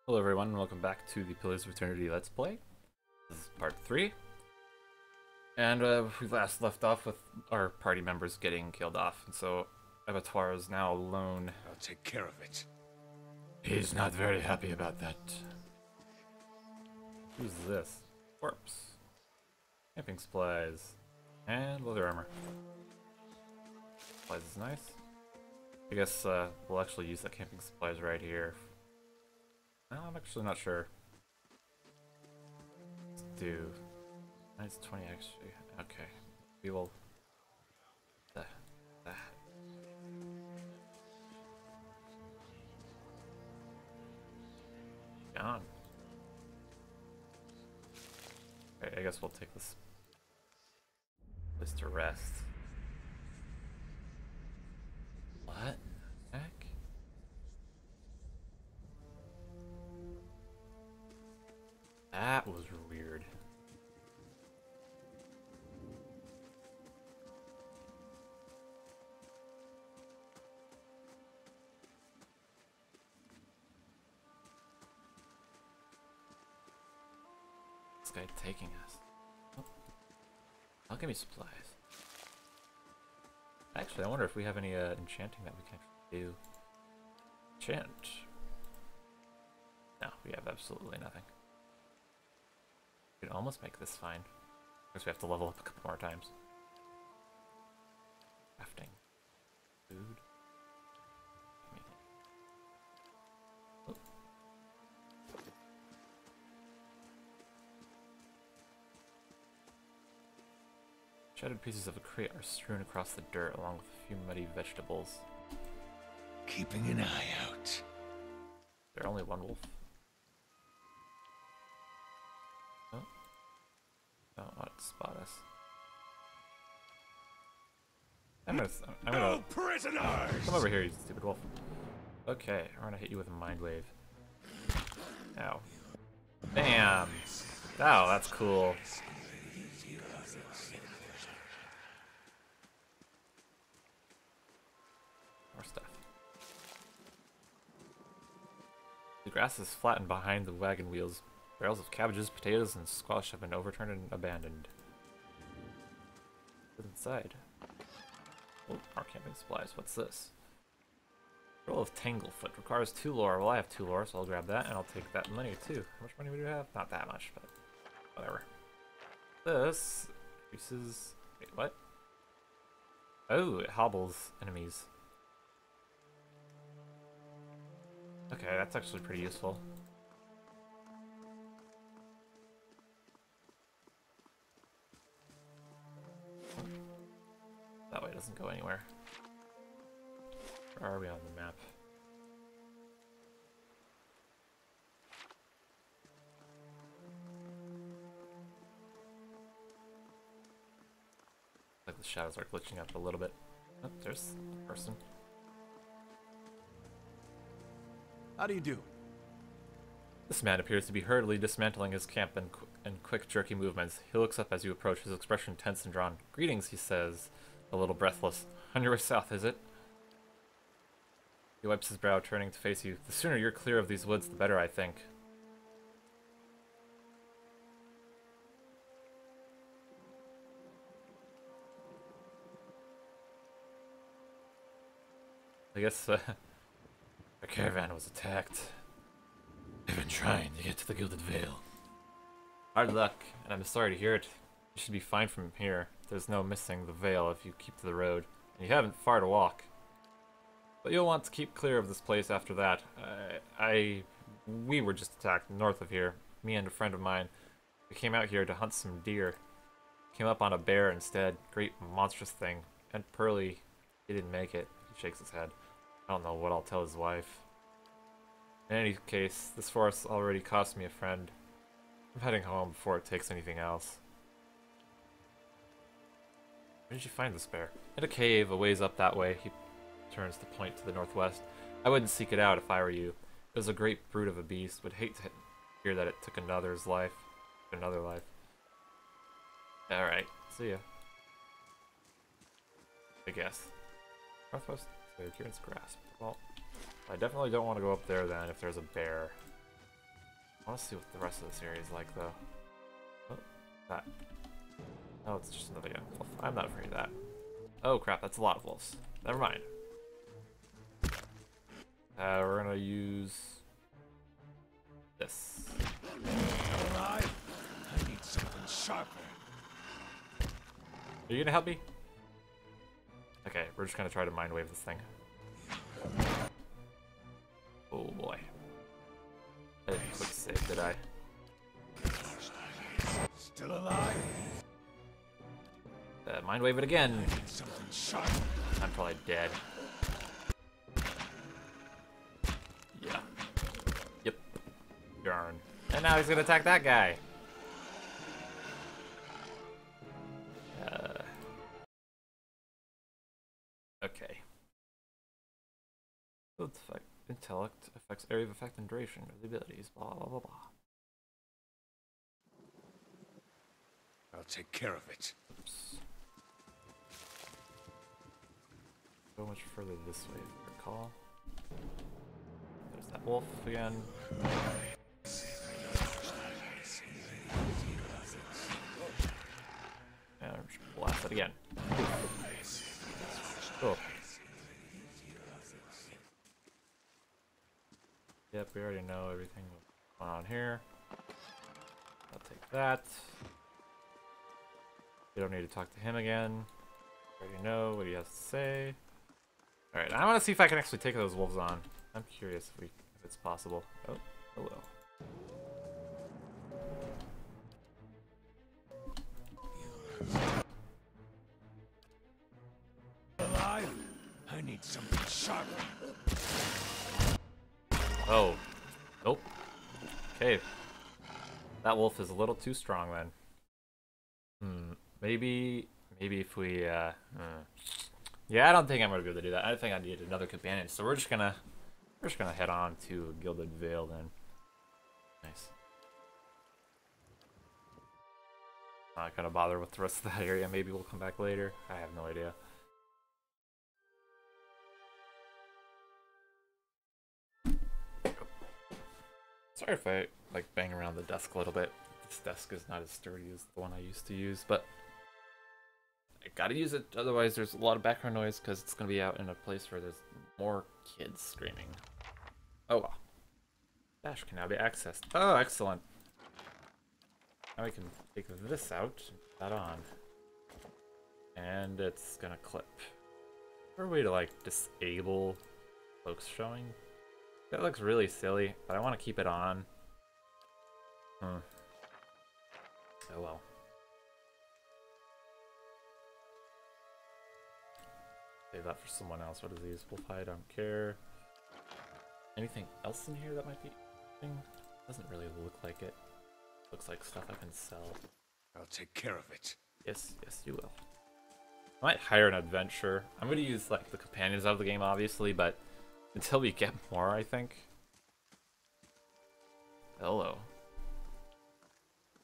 Hello everyone, and welcome back to the Pillars of Eternity Let's Play. This is part 3. And we last left off with our party members getting killed off, and so Abattoir is now alone. I'll take care of it. He's not very happy about that. Who's this? Corpse. Camping supplies. And leather armor. Supplies is nice. I guess we'll actually use the camping supplies right here. No, I'm actually not sure. Let's do. Nice 20 extra. Okay. We will. Gone. Okay, I guess we'll take this place to rest. What the heck? That was weird. This guy taking us. Oh. I'll give me supplies. Actually, I wonder if we have any enchanting that we can actually do. Enchant. No, we have absolutely nothing. We can almost make this fine. I guess we have to level up a couple more times. Crafting. Food. Oh. Shattered pieces of a crate are strewn across the dirt along with a few muddy vegetables. Keeping an eye out. There's only one wolf. Don't want to spot us. No prisoners! Come over here, you stupid wolf. Okay, I'm gonna hit you with a mind wave. Ow. Bam! Oh, that's cool. More stuff. The grass is flattened behind the wagon wheels. Barrels of cabbages, potatoes, and squash have been overturned and abandoned. What's inside? Oh, our camping supplies. What's this? Roll of Tanglefoot requires 2 lore. Well, I have 2 lore, so I'll grab that, and I'll take that money too. How much money do we have? Not that much, but whatever. This increases. Wait, what? Oh, it hobbles enemies. Okay, that's actually pretty useful. That way it doesn't go anywhere. Where are we on the map? Like the shadows are glitching up a little bit. Oh, there's a person. How do you do? This man appears to be hurriedly dismantling his camp in quick, jerky movements. He looks up as you approach, his expression tense and drawn. Greetings, he says, a little breathless. On your way south, is it? He wipes his brow, turning to face you. The sooner you're clear of these woods, the better, I think. I guess, our caravan was attacked. I've been trying to get to the Gilded Vale. Hard luck, and I'm sorry to hear it. You should be fine from here. There's no missing the Vale if you keep to the road, and you haven't far to walk. But you'll want to keep clear of this place after that. We were just attacked north of here, me and a friend of mine. We came out here to hunt some deer. Came up on a bear instead. Great monstrous thing. And Pearly, he didn't make it. He shakes his head. I don't know what I'll tell his wife. In any case, this forest already cost me a friend. I'm heading home before it takes anything else. Where did you find this bear? In a cave, a ways up that way. He turns to point to the northwest. I wouldn't seek it out if I were you. It was a great brute of a beast. Would hate to hear that it took another's life. Another life. Alright, see ya. I guess. Northwest, so Kieran's grasp. Well, I definitely don't want to go up there then if there's a bear. I want to see what the rest of this area is like, though. Oh, that. Oh, it's just another young wolf. I'm not afraid of that. Oh crap, that's a lot of wolves. Never mind. We're gonna use this. Alive? I need something sharper. Are you gonna help me? Okay, we're just gonna try to mind wave this thing. Oh boy. I didn't quick save, did I? Still alive? Mind wave it again. I need something sharper. I'm probably dead. Yeah. Yep. Darn. And now he's gonna attack that guy. Okay. Intellect affects area of effect and duration of the abilities. Blah blah blah blah. I'll take care of it. Oops. So much further this way, if you recall. There's that wolf again. And I'm just gonna blast it again. Cool. Yep, we already know everything going on here. I'll take that. We don't need to talk to him again. We already know what he has to say. Alright, I want to see if I can actually take those wolves on. I'm curious if it's possible. Oh, hello. Alive? I need something sharper. Oh. Nope. Okay. That wolf is a little too strong then. Maybe if we, Yeah, I don't think I'm gonna be able to do that. I think I need another companion. So we're just gonna head on to Gilded Vale then. Nice. Not gonna bother with the rest of that area. Maybe we'll come back later. I have no idea. Sorry if I like bang around the desk a little bit. This desk is not as sturdy as the one I used to use, but I gotta use it. Otherwise, there's a lot of background noise because it's gonna be out in a place where there's more kids screaming. Oh well. Dash can now be accessed. Oh, excellent. Now we can take this out and put that on, and it's gonna clip. Is there a way to like disable folks showing? That looks really silly, but I want to keep it on. Oh well. Save that for someone else. What are these? Wolf hide, I don't care. Anything else in here that might be interesting? Doesn't really look like it. Looks like stuff I can sell. I'll take care of it. Yes, yes, you will. I might hire an adventurer. I'm going to use like the companions out of the game, obviously, but until we get more, I think. Hello.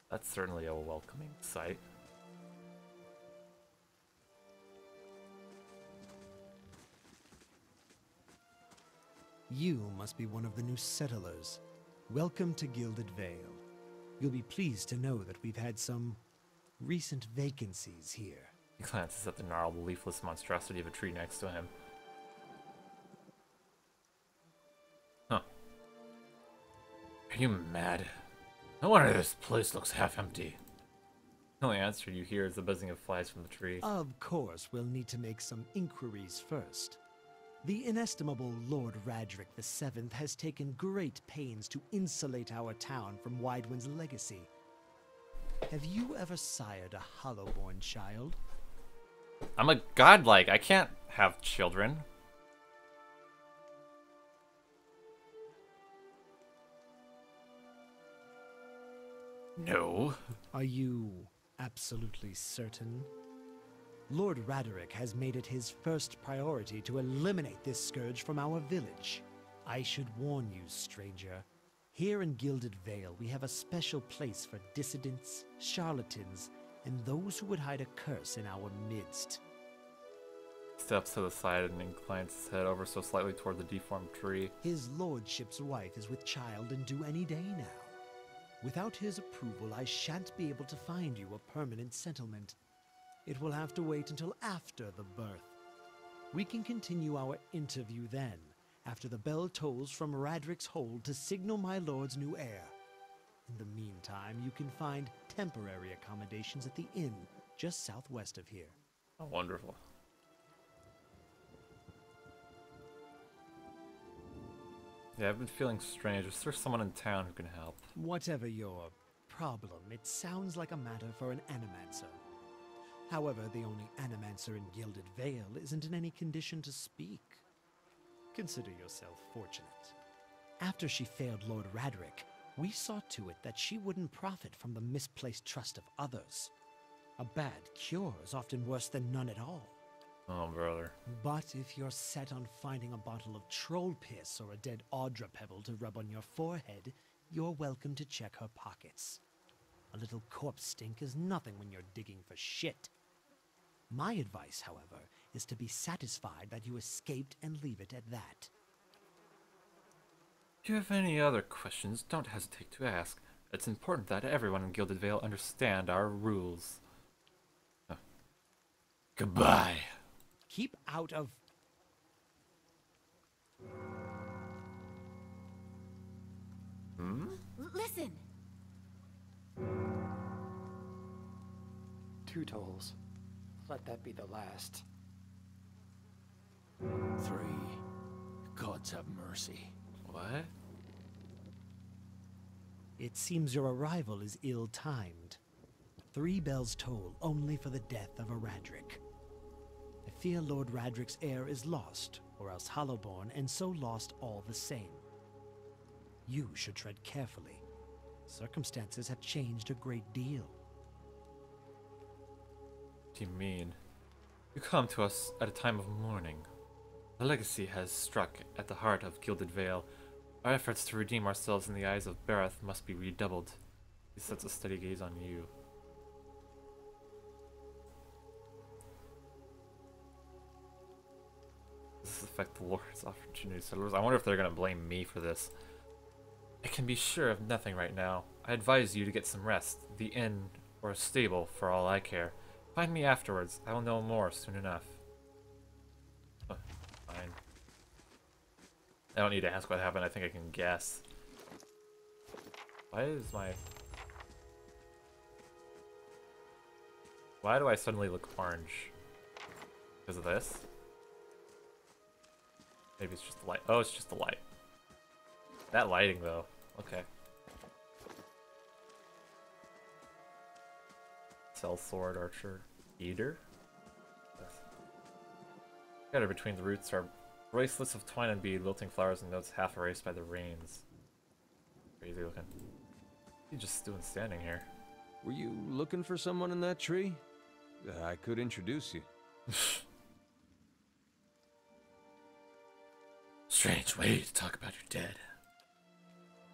That's certainly a welcoming sight. You must be one of the new settlers. Welcome to Gilded Vale. You'll be pleased to know that we've had some recent vacancies here. He glances at the gnarled, leafless monstrosity of a tree next to him. Huh. Are you mad? No wonder this place looks half empty. The only answer you hear is the buzzing of flies from the tree. Of course, we'll need to make some inquiries first. The inestimable Lord Radric VII has taken great pains to insulate our town from Widewind's legacy. Have you ever sired a Hollowborn child? I'm a godlike. I can't have children. No. Are you absolutely certain? Lord Raderick has made it his first priority to eliminate this scourge from our village. I should warn you, stranger. Here in Gilded Vale, we have a special place for dissidents, charlatans, and those who would hide a curse in our midst. Steps to the side and inclines his head over so slightly toward the deformed tree. His lordship's wife is with child and due any day now. Without his approval, I shan't be able to find you a permanent settlement. It will have to wait until after the birth. We can continue our interview then, after the bell tolls from Radric's hold to signal my lord's new heir. In the meantime, you can find temporary accommodations at the inn just southwest of here. Oh, wonderful. Yeah, I've been feeling strange. Is there someone in town who can help? Whatever your problem, it sounds like a matter for an animancer. However, the only animancer in Gilded Vale isn't in any condition to speak. Consider yourself fortunate. After she failed Lord Radric, we saw to it that she wouldn't profit from the misplaced trust of others. A bad cure is often worse than none at all. Oh, brother. But if you're set on finding a bottle of troll piss or a dead Audra pebble to rub on your forehead, you're welcome to check her pockets. A little corpse stink is nothing when you're digging for shit. My advice, however, is to be satisfied that you escaped and leave it at that. If you have any other questions, don't hesitate to ask. It's important that everyone in Gilded Vale understand our rules. Goodbye. Keep out of... Listen! 2 tolls. Let that be the last. 3. Gods have mercy. What? It seems your arrival is ill-timed. 3 bells toll only for the death of a Radric. I fear Lord Radric's heir is lost, or else Hollowborn, and so lost all the same. You should tread carefully. Circumstances have changed a great deal. What do you mean? You come to us at a time of mourning. The legacy has struck at the heart of Gilded Vale. Our efforts to redeem ourselves in the eyes of Bareth must be redoubled. He sets a steady gaze on you. Does this affect the Lord's opportunity settlers? I wonder if they're going to blame me for this. I can be sure of nothing right now. I advise you to get some rest. The inn or a stable, for all I care. Find me afterwards. I will know more soon enough. Oh, fine. I don't need to ask what happened. I think I can guess. Why is my... Why do I suddenly look orange? Because of this? Maybe it's just the light. Oh, it's just the light. That lighting, though. Okay. Sword archer. Eater? Scattered between the roots are bracelets of twine and bead, wilting flowers and notes half erased by the rains. Crazy looking. He's just doing standing here. Were you looking for someone in that tree? I could introduce you. Strange way to talk about your dead.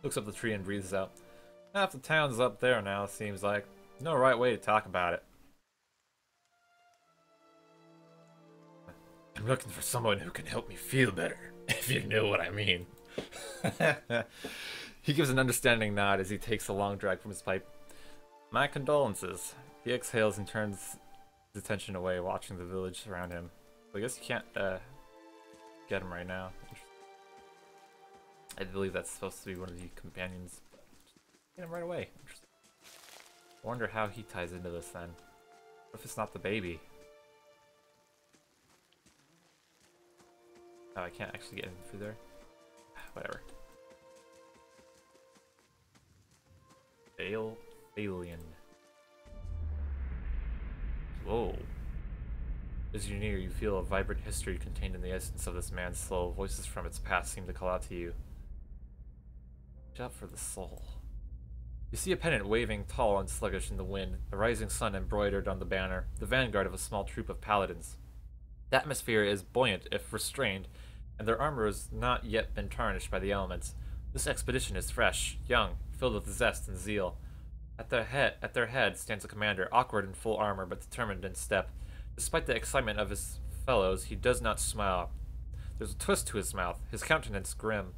Looks up the tree and breathes out. Half the town's up there now, seems like. No right way to talk about it. I'm looking for someone who can help me feel better, if you know what I mean. He gives an understanding nod as he takes a long drag from his pipe. My condolences. He exhales and turns his attention away, watching the village around him. So I guess you can't get him right now. I believe that's supposed to be one of the companions. Get him right away. I wonder how he ties into this then. What if it's not the baby? Oh, I can't actually get him through there. Whatever. Alien. Whoa. As you near, you feel a vibrant history contained in the essence of this man's soul. Voices from its past seem to call out to you. Watch out for the soul. You see a pennant waving tall and sluggish in the wind, the rising sun embroidered on the banner, the vanguard of a small troop of paladins. The atmosphere is buoyant if restrained, and their armor has not yet been tarnished by the elements. This expedition is fresh, young, filled with zest and zeal. At their head stands a commander, awkward in full armor but determined in step. Despite the excitement of his fellows, he does not smile. There's a twist to his mouth, his countenance grim.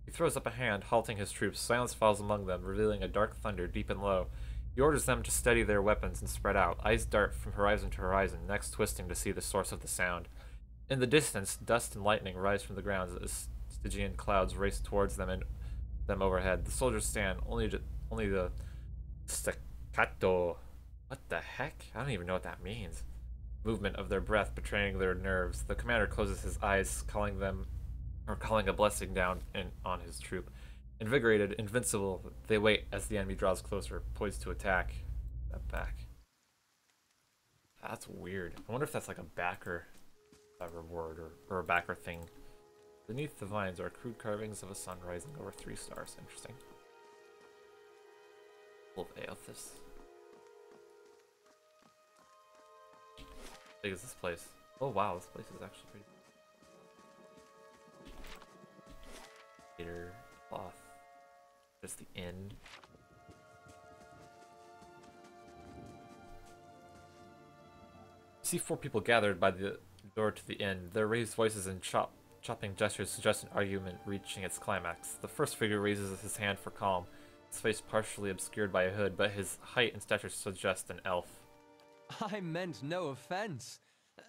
He throws up a hand, halting his troops. Silence falls among them, revealing a dark thunder deep and low. He orders them to steady their weapons and spread out. Eyes dart from horizon to horizon, necks twisting to see the source of the sound. In the distance, dust and lightning rise from the ground as Stygian clouds race towards them and them overhead. The soldiers stand, only the staccato. What the heck? I don't even know what that means. Movement of their breath betraying their nerves. The commander closes his eyes, calling a blessing down on his troop. Invigorated, invincible, they wait as the enemy draws closer, poised to attack. Step back. That's weird. I wonder if that's like a backer reward or a backer thing. Beneath the vines are crude carvings of a sun rising over 3 stars. Interesting. Full of Aothis. How big is this place? Oh wow, this place is actually pretty big. Gator, cloth. Just the inn. You see 4 people gathered by the door to the inn. Their raised voices and chopping gestures suggest an argument reaching its climax. The first figure raises his hand for calm, his face partially obscured by a hood, but his height and stature suggest an elf. I meant no offense.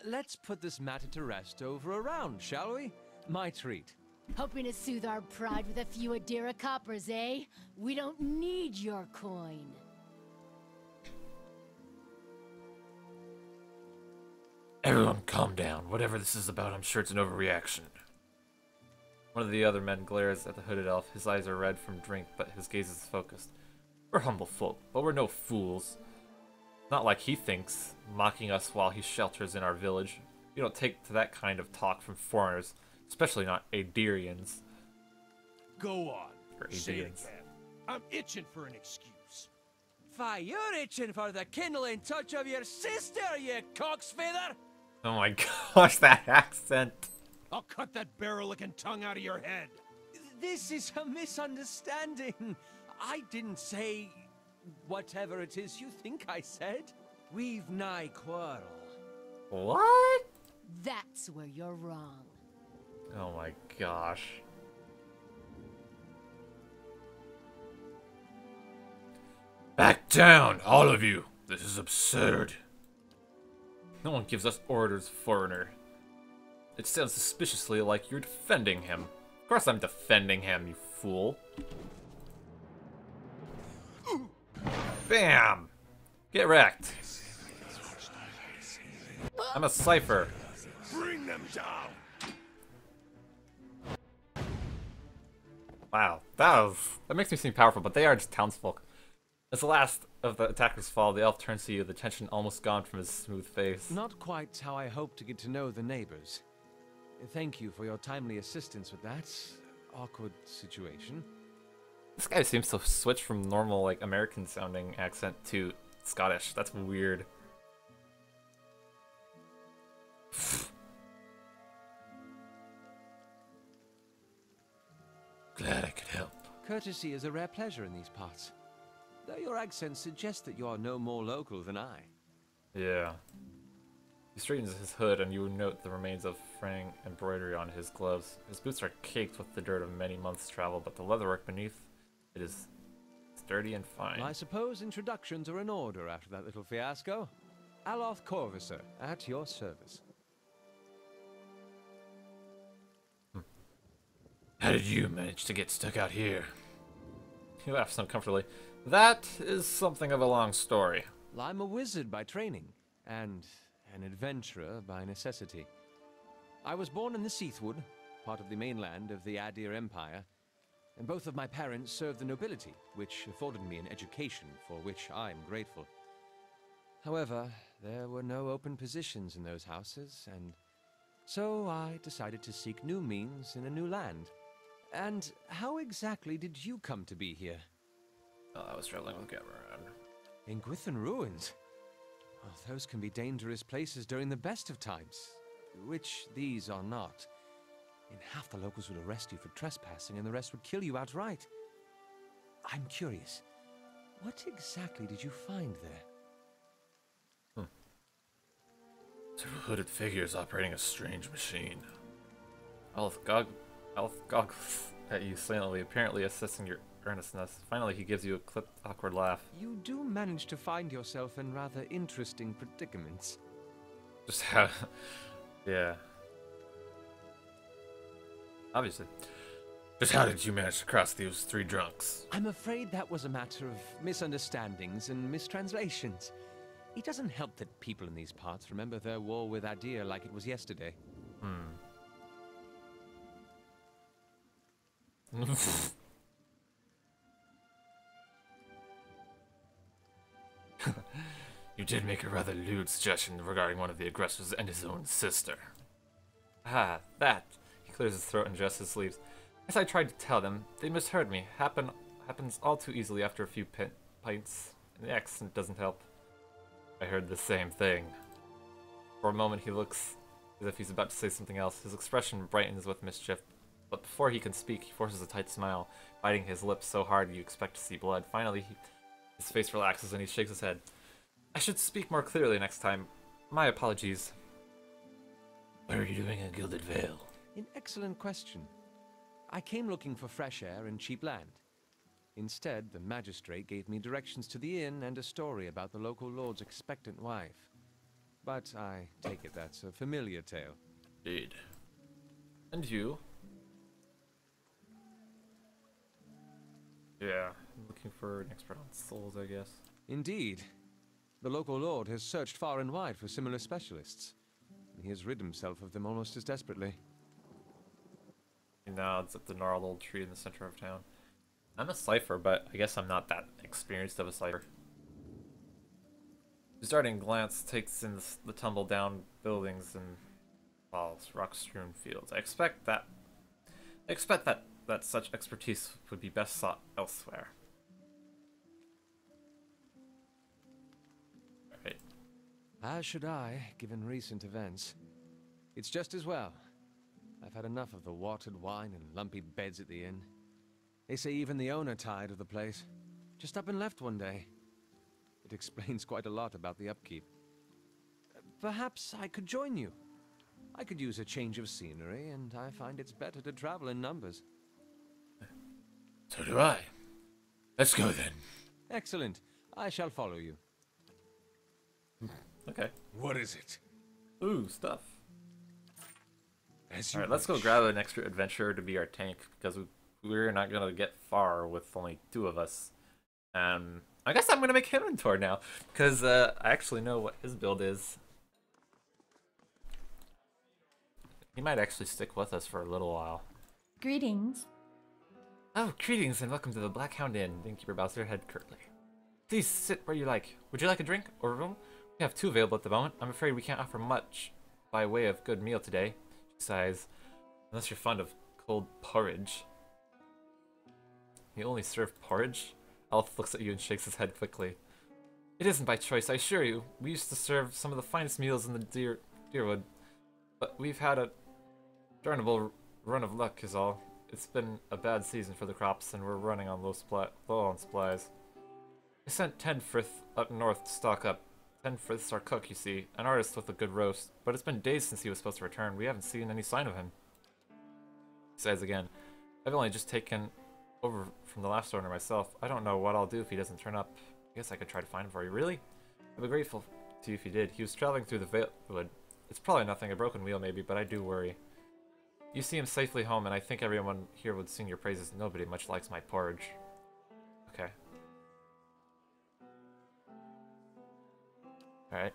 Let's put this matter to rest over a round, shall we? My treat. Hoping to soothe our pride with a few Adira coppers, eh? We don't need your coin. Everyone calm down. Whatever this is about, I'm sure it's an overreaction. One of the other men glares at the hooded elf. His eyes are red from drink, but his gaze is focused. We're humble folk, but we're no fools. Not like he thinks, mocking us while he shelters in our village. You don't take to that kind of talk from foreigners, especially not Adirians. Go on. Or Say it Adirians. again. I'm itching for an excuse. Fie, you're itching for the kindling touch of your sister, you cock's feather! Oh my gosh, that accent. I'll cut that barrel-licking tongue out of your head. This is a misunderstanding. I didn't say whatever it is you think I said. We've nigh quarrel. What? That's where you're wrong. Oh my gosh. Back down, all of you. This is absurd. No one gives us orders, foreigner. It sounds suspiciously like you're defending him. Of course I'm defending him, you fool. Bam! Get wrecked. I'm a cipher. Bring them down. Wow, that makes me seem powerful, but they are just townsfolk. As the last of the attackers fall, the elf turns to you, the tension almost gone from his smooth face. Not quite how I hoped to get to know the neighbors. Thank you for your timely assistance with that awkward situation. This guy seems to switch from normal, like, American-sounding accent to Scottish. That's weird. Glad I could help. Courtesy is a rare pleasure in these parts. Though your accent suggests that you are no more local than I. Yeah. He straightens his hood, and you note the remains of fraying embroidery on his gloves. His boots are caked with the dirt of many months' travel, but the leatherwork beneath it is sturdy and fine. I suppose introductions are in order after that little fiasco. Aloth Corvisor, at your service. How did you manage to get stuck out here? He laughs uncomfortably. That is something of a long story. Well, I'm a wizard by training, and an adventurer by necessity. I was born in the Seathwood, part of the mainland of the Adir Empire, and both of my parents served the nobility, which afforded me an education for which I'm grateful. However, there were no open positions in those houses, and so I decided to seek new means in a new land. And how exactly did you come to be here? Well, I was traveling with Gavrand. In Gwithan Ruins? Oh, those can be dangerous places during the best of times, which these are not. In half the locals would arrest you for trespassing and the rest would kill you outright. I'm curious, what exactly did you find there? Several hooded figures operating a strange machine. Aloth goggles. at you silently, apparently assessing your earnestness. Finally, he gives you a clipped, awkward laugh. You do manage to find yourself in rather interesting predicaments. Just how... yeah. Obviously. Just how did you manage to cross those three drunks? I'm afraid that was a matter of misunderstandings and mistranslations. It doesn't help that people in these parts remember their war with Adir like it was yesterday. You did make a rather lewd suggestion regarding one of the aggressors and his own sister. Ah, that. He clears his throat and adjusts his sleeves. As I tried to tell them, they misheard me. Happens all too easily after a few pints, and the accent doesn't help. I heard the same thing. For a moment he looks as if he's about to say something else. His expression brightens with mischief, but before he can speak, he forces a tight smile, biting his lips so hard you expect to see blood. Finally, his face relaxes and he shakes his head. I should speak more clearly next time. My apologies. What are you doing in Gilded Vale? An excellent question. I came looking for fresh air and cheap land. Instead, the magistrate gave me directions to the inn and a story about the local lord's expectant wife. But I take it that's a familiar tale. Indeed. And you? Yeah, I'm looking for an expert on souls, I guess. Indeed. The local lord has searched far and wide for similar specialists, and he has rid himself of them almost as desperately. He nods at the gnarled old tree in the center of town. I'm a cipher, but I guess I'm not that experienced of a cipher. His darting glance takes in the tumble-down buildings and walls, rock-strewn fields. I expect that such expertise would be best sought elsewhere. Right. As should I, given recent events. It's just as well. I've had enough of the watered wine and lumpy beds at the inn. They say even the owner tired of the place. Just up and left one day. It explains quite a lot about the upkeep. Perhaps I could join you. I could use a change of scenery, and I find it's better to travel in numbers. So do I. Let's go then. Excellent. I shall follow you. Okay. What is it? Ooh, stuff. As you Alright, let's go wish. grab an extra adventurer to be our tank, because we're not gonna get far with only two of us. I guess I'm gonna make him mentor now, because I actually know what his build is. He might actually stick with us for a little while. Greetings. Oh, greetings and welcome to the Black Hound Inn. The innkeeper bows her head curtly. Please sit where you like. Would you like a drink or a room? We have two available at the moment. I'm afraid we can't offer much by way of good meal today. She sighs. Unless you're fond of cold porridge. You only serve porridge? Aloth looks at you and shakes his head quickly. It isn't by choice, I assure you. We used to serve some of the finest meals in the Deerwood, but we've had a darnable run of luck is all. It's been a bad season for the crops, and we're running on low on supplies. I sent Tenfrith up north to stock up. Tenfrith's our cook, you see, an artist with a good roast, but it's been days since he was supposed to return. We haven't seen any sign of him. He says again, I've only just taken over from the last owner myself. I don't know what I'll do if he doesn't turn up. I guess I could try to find him for you. Really? I'd be grateful to you if you did. He was traveling through the Vale. It's probably nothing, a broken wheel maybe, but I do worry. You see him safely home, and I think everyone here would sing your praises. Nobody much likes my porridge. Okay. Alright.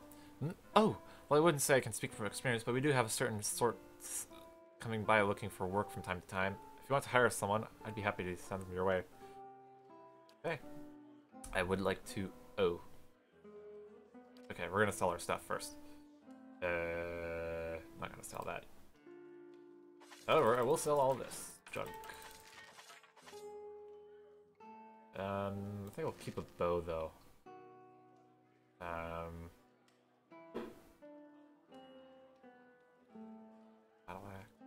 Oh! Well, I wouldn't say I can speak from experience, but we do have a certain sort coming by looking for work from time to time. If you want to hire someone, I'd be happy to send them your way. Okay. I would like to... Oh. Okay, we're gonna sell our stuff first. Not gonna sell that. Oh, we'll sell all this junk. I think we'll keep a bow though. Battle axe.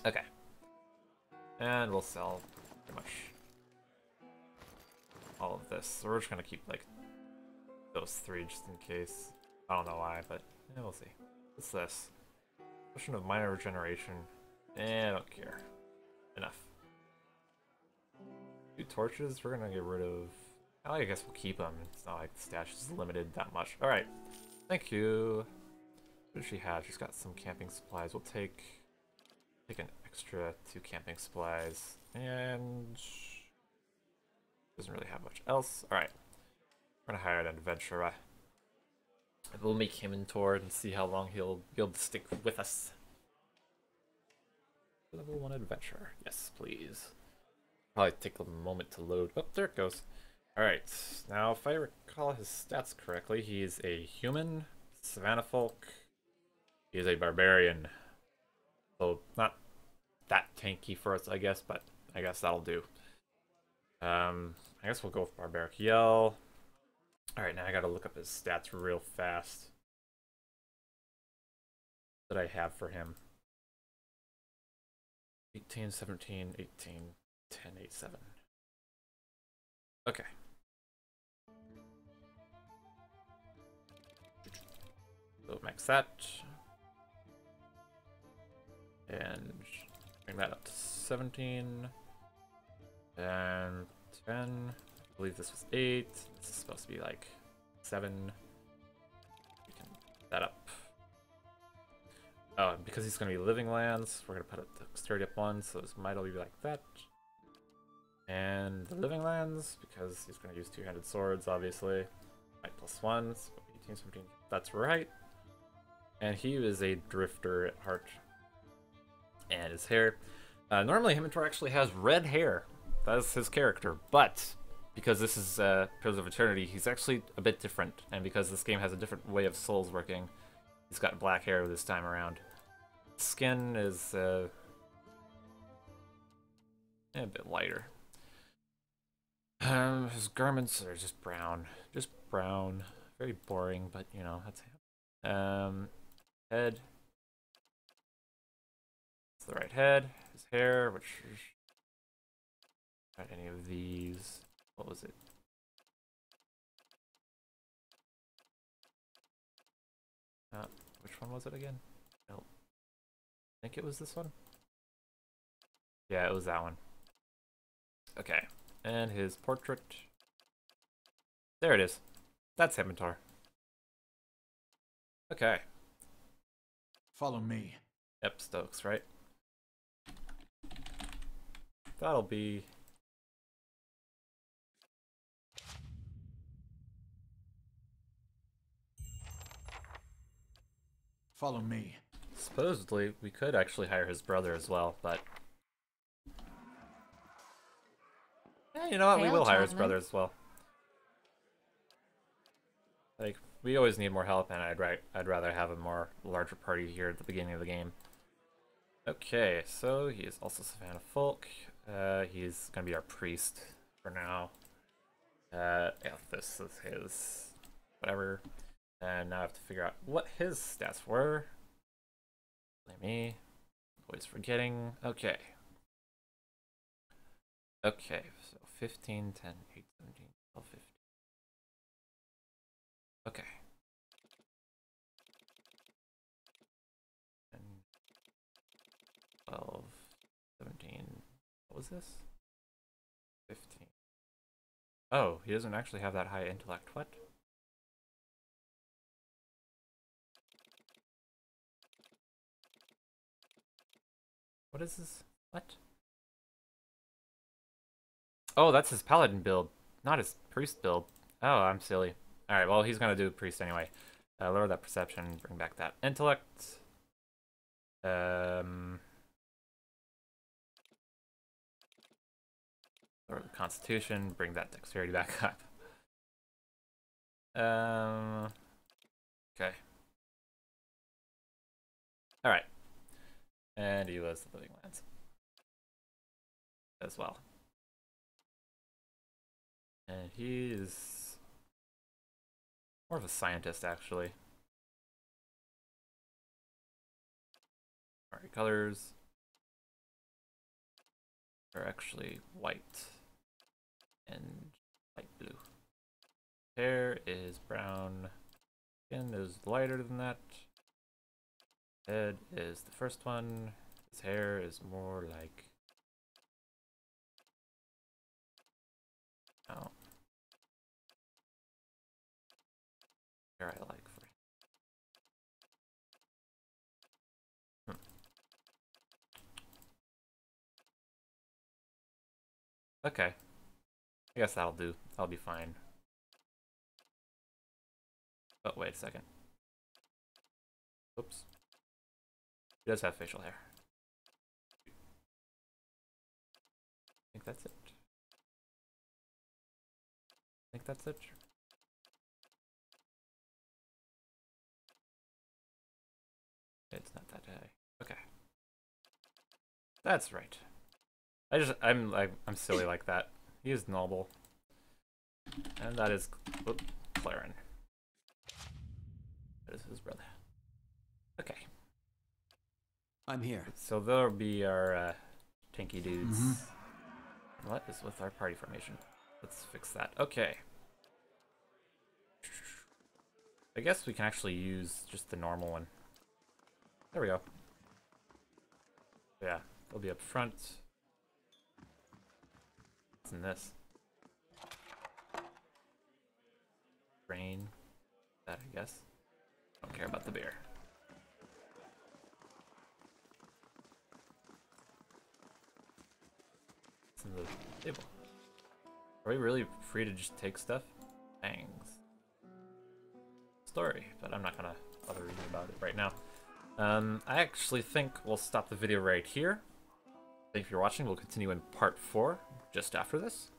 Okay. And we'll sell pretty much all of this. So we're just gonna keep like those three just in case. I don't know why, but yeah, we'll see. What's this? Potion of minor regeneration. I don't care. Enough. 2 torches, we're gonna get rid of... I guess we'll keep them. It's not like the stash is limited that much. Alright. Thank you. What does she have? She's got some camping supplies. We'll take an extra 2 camping supplies. And... doesn't really have much else. Alright. We're gonna hire an adventurer. We'll make him in Tord and see how long he'll be able to stick with us. Level 1 adventurer. Yes, please. Probably take a moment to load. Oh, there it goes. Alright, now if I recall his stats correctly, he's a human, savannah folk, he is a barbarian. So, not that tanky for us, I guess, but I guess that'll do. I guess we'll go with barbaric yell. Alright, now I gotta look up his stats real fast. What did I have for him? 18, 17, 18, 10, 8, 7. Okay. So max that. And bring that up to 17. And 10. I believe this was 8. This is supposed to be like 7. We can put that up. Oh, and because he's going to be living lands, we're going to put it to dexterity up 1, so this might all be like that. And the living lands, because he's going to use 2-handed swords, obviously. Might +1, so 18, 17. That's right. And he is a drifter at heart. And his hair. Normally, Himitor actually has red hair. That's his character. But because this is Pillars of Eternity, he's actually a bit different. And because this game has a different way of souls working, he's got black hair this time around. Skin is a bit lighter. His garments are just brown. Just brown. Very boring, but you know, that's him. Head. It's the right head. His hair, which is not any of these. What was it? Which one was it again? No. I think it was this one. Yeah, it was that one. Okay. And his portrait. There it is. That's Himitor. Okay. Follow me. Yep, Stokes, right? That'll be... Follow me. Supposedly, we could actually hire his brother as well, but... yeah, you know what? We Hail, will hire his traveler. brother as well. Like, we always need more help, and I'd rather have a larger party here at the beginning of the game. Okay, so he is also Savannah Folk. He's gonna be our priest for now. Yeah, this is his whatever. And now I have to figure out what his stats were. Blame me. Always forgetting. Okay. Okay, so 15, 10, 8, 17, 12, 15. Okay. 10, 12, 17. What was this? 15. Oh, he doesn't actually have that high intellect. What? What is this? What? Oh, that's his paladin build, not his priest build. Oh, I'm silly. Alright, well, he's gonna do priest anyway. Lower that perception, bring back that intellect. Lower the constitution, bring that dexterity back up. Okay. Alright. And he was the living lands as well. And he is more of a scientist, actually. Alright, colors are actually white and light blue. Hair is brown. Skin is lighter than that. Head is the first one. His hair is more like... Oh. Hair I like for... Okay. I guess that'll do. That'll be fine. Oh, wait a second. Oops. He does have facial hair. I think that's it. I think that's it. It's not that high. Okay. That's right. I'm silly like that. He is noble. And that is Claren. That is his brother. Okay. I'm here. So there'll be our tanky dudes. What is with our party formation? Let's fix that. Okay. I guess we can actually use just the normal one. There we go. Yeah, they'll be up front. What's in this? Rain. That, I guess. Don't care about the beer. What's in the table? Are we really free to just take stuff? Thanks. Story, but I'm not gonna bother reading about it right now. I actually think we'll stop the video right here. Thank you for watching. We'll continue in part 4 just after this.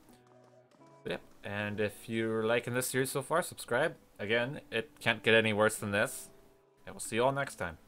But yep, and if you're liking this series so far, subscribe. Again, it can't get any worse than this. And we'll see you all next time.